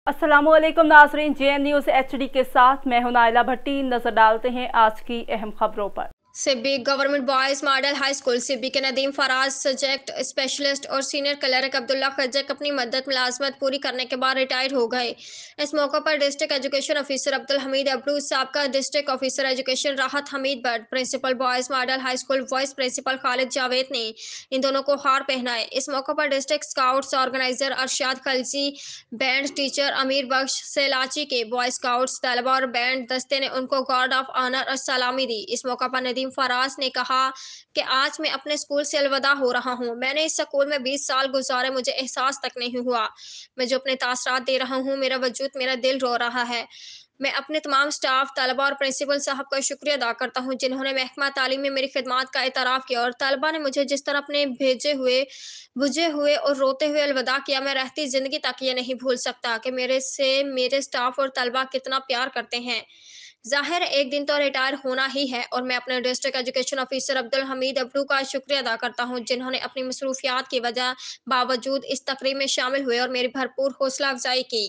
अस्सलामु अलैकुम नाज़रीन, JN न्यूज़ HD के साथ मैं हूं नाइला भट्टी। नजर डालते हैं आज की अहम खबरों पर। Sibi government boys model high school Sibi के नदीम फराज सब्जेक्ट स्पेशलिस्ट और सीनियर क्लर्क अब्दुल्ला खज्जक अपनी मद्दत मुलाजमत पूरी करने के बाद रिटायर हो गए। इस मौके पर district education officer Abdul Hameed Abru, साबका district officer education Rahat Hameed Bhatt, principal boys model high school vice principal Khalid Javed ने इन दोनों को हार पहनाए। इस मौके पर district scouts organiser Arshad Khilji, band teacher Amir Bakhsh सेलाची के बॉय स्काउट्स तलबा और बैंड दस्ते ने उनको गार्ड ऑफ ऑनर और सलामी दी। इस मौका पर नदीम फराज ने कहा कि आज मैं अपने स्कूल से अलविदा हो रहा हूँ। मैंने इस स्कूल में 20 साल गुजारे, मुझे एहसास तक नहीं हुआ मैं जो अपने तासरात दे रहा हूँ। मेरा वजूद, मेरा दिल रो रहा है। मैं अपने तमाम स्टाफ, तलबा और प्रिंसिपल साहब का शुक्रिया अदा करता हूँ जिन्होंने महकमा तालीम में मेरी खिदमात का एतराफ़ किया और तलबा ने मुझे जिस तरह अपने भेजे हुए बुझे हुए और रोते हुए अलविदा किया। मैं रहती ज़िंदगी तक ये नहीं भूल सकता कि मेरे से मेरे स्टाफ और तलबा कितना प्यार करते हैं। ज़ाहिर है एक दिन तो रिटायर होना ही है और मैं अपने district education officer Abdul Hameed Abru का शुक्रिया अदा करता हूँ जिन्होंने अपनी मसरूफियात की वजह बावजूद इस तकरीब में शामिल हुए और मेरी भरपूर हौसला अफजाई की।